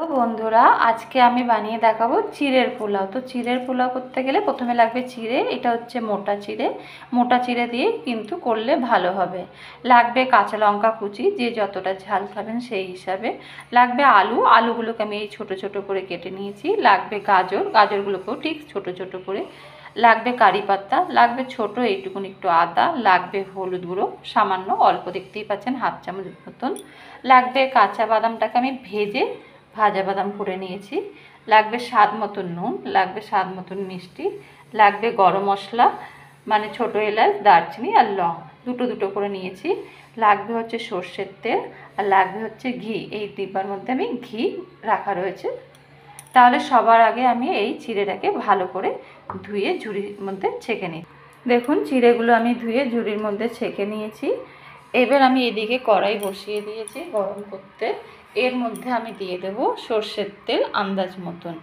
তো বন্ধুরা, আজকে আমি বানিয়ে দেখাবো চিড়ের পোলাও। তো চিড়ের পোলাও করতে গেলে প্রথমে লাগবে চিড়ে। এটা হচ্ছে মোটা চিড়ে দিয়ে কিন্তু করলে ভালো হবে। লাগবে কাঁচা লঙ্কা কুচি, যে যতটা ঝাল খাবেন সেই হিসাবে। লাগবে আলুগুলোকে আমি এই ছোটো ছোটো করে কেটে নিয়েছি। লাগবে গাজরগুলোকেও ঠিক ছোটো ছোটো করে। লাগবে কারি পাতা, লাগবে ছোটো এইটুকুন একটু আদা, লাগবে হলুদ গুঁড়ো সামান্য অল্প, দেখতেই পাচ্ছেন হাফ চামচ মতন। লাগবে কাঁচা বাদামটাকে আমি ভেজে ভাজা বাদাম করে নিয়েছি। লাগবে স্বাদ মতন নুন, লাগবে স্বাদ মতন মিষ্টি, লাগবে গরম মশলা মানে ছোটো এলাচ, দারচিনি আর লং দুটো দুটো করে নিয়েছি। লাগবে হচ্ছে সর্ষের তেল, আর লাগবে হচ্ছে ঘি। এই ডিব্বার মধ্যে আমি ঘি রাখা রয়েছে। তাহলে সবার আগে আমি এই চিড়েটাকে ভালো করে ধুয়ে ঝুড়ির মধ্যে ছেঁকে নিই। দেখুন, চিড়েগুলো আমি ধুয়ে ঝুড়ির মধ্যে ছেঁকে নিয়েছি। এবার আমি এদিকে কড়াই বসিয়ে দিয়েছি গরম করতে। এর মধ্যে আমি দিয়ে দেব সর্ষের তেল আন্দাজ মতন,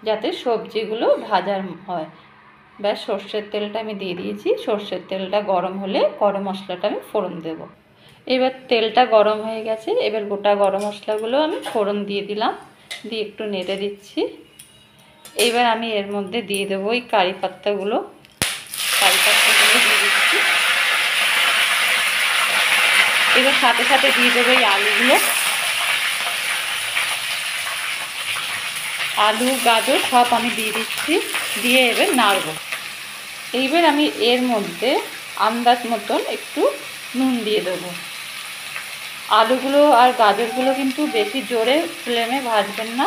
যাতে সবজিগুলো ভাজার হয়। ব্যাস, সর্ষের তেলটা আমি দিয়ে দিয়েছি। সর্ষের তেলটা গরম হলে গরম মশলাটা আমি ফোড়ন দেব। এবার তেলটা গরম হয়ে গেছে, এবার গোটা গরম মশলাগুলো আমি ফোড়ন দিয়ে দিলাম, দিয়ে একটু নেড়ে দিচ্ছি। এইবার আমি এর মধ্যে দিয়ে দেবো ওই কারি পাতাগুলো দিয়ে দিচ্ছি। এবার সাথে সাথে দিয়ে দেবো এই আলু গাজর সব আমি দিয়ে দিচ্ছি, দিয়ে এবার নাড়ব। এইবার আমি এর মধ্যে আন্দাজ মতন একটু নুন দিয়ে দেবো। আলুগুলো আর গাজরগুলো কিন্তু বেশি জোরে ফ্লেমে ভাজবেন না,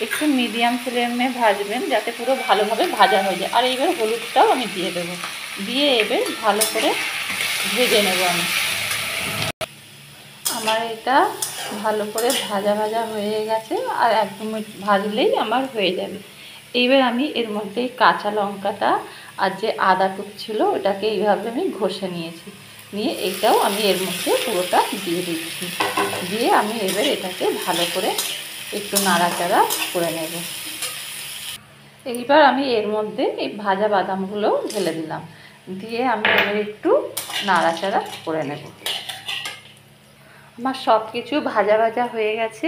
একটু মিডিয়াম ফ্লেমে ভাজবেন, যাতে পুরো ভালোভাবে ভাজা হয়ে যায়। আর এইবার হলুদটাও আমি দিয়ে দেবো, দিয়ে এবার ভালো করে ভেজে নেব আমি। আমার এটা ভালো করে ভাজা হয়ে গেছে, আর একদম ভাজলেই আমার হয়ে যাবে। এইবার আমি এর মধ্যে কাঁচা লঙ্কাটা আর যে আদাটুক ছিল ওটাকে এইভাবে আমি ঘষে নিয়েছি, নিয়ে এইটাও আমি এর মধ্যে পুরোটা দিয়ে দিচ্ছি। দিয়ে আমি এবার এটাকে ভালো করে একটু নাড়াচাড়া করে নেব। এইবার আমি এর মধ্যে এই ভাজা বাদামগুলো ঢেলে দিলাম, দিয়ে আমি এবার একটু নাড়াচাড়া করে নেব। আমার সব কিছু ভাজা হয়ে গেছে।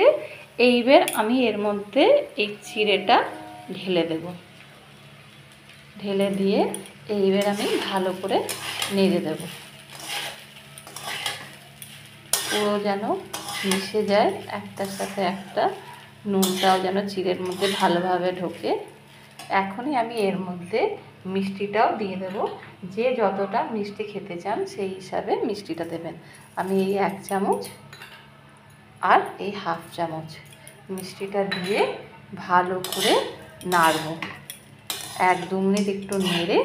এইবার আমি এর মধ্যে এই চিড়েটা ঢেলে দেব। ঢেলে দিয়ে এইবার আমি ভালো করে নেড়ে দেব, পুরো যেন মিশে যায় একটার সাথে একটা, নুনটাও যেন চিড়ের মধ্যে ভালোভাবে ঢোকে। এখনই আমি এর মধ্যে মিষ্টিটাও দিয়ে দেব। যে যতটা মিষ্টি খেতে চান সেই হিসাবে মিষ্টিটা দেবেন। আমি এই 1 চামচ আর এই হাফ চামচ মিষ্টিটা দিয়ে ভালো করে নাড়ব। 1-2 মিনিট একটু নেড়ে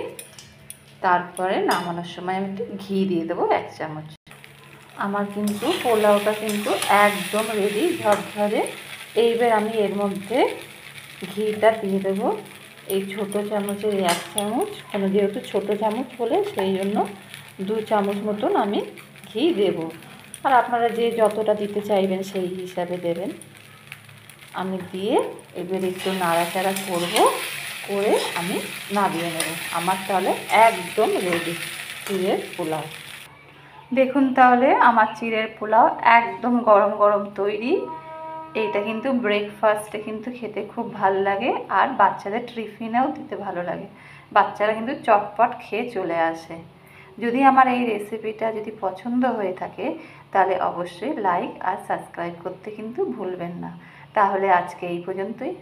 তারপরে নামানোর সময় আমি একটু ঘি দিয়ে দেবো 1 চামচ। আমার কিন্তু পোলাওটা কিন্তু একদম রেডি, ঝরঝরে। এইবার আমি এর মধ্যে ঘিটা দিয়ে দেবো এই ছোটো চামচের 1 চামচ, কেন যেহেতু ছোটো চামচ বলে সেই জন্য 2 চামচ মতন আমি ঘি দেব। আর আপনারা যে যতটা দিতে চাইবেন সেই হিসাবে দেবেন। আমি দিয়ে এবার একটু নাড়াচাড়া করে আমি নামিয়ে নেব। আমার তাহলে একদম রেডি চিড়ের পোলাও। দেখুন, তাহলে আমার চিড়ের পোলাও একদম গরম গরম তৈরি। এইটা কিন্তু ব্রেকফাস্টে কিন্তু খেতে খুব ভালো লাগে, আর বাচ্চাদের টিফিনেও দিতে ভালো লাগে। বাচ্চারা কিন্তু চটপট খেয়ে চলে আসে। যদি আমার এই রেসিপিটা যদি পছন্দ হয়ে থাকে তাহলে অবশ্যই লাইক আর সাবস্ক্রাইব করতে কিন্তু ভুলবেন না। তাহলে আজকে এই পর্যন্তই।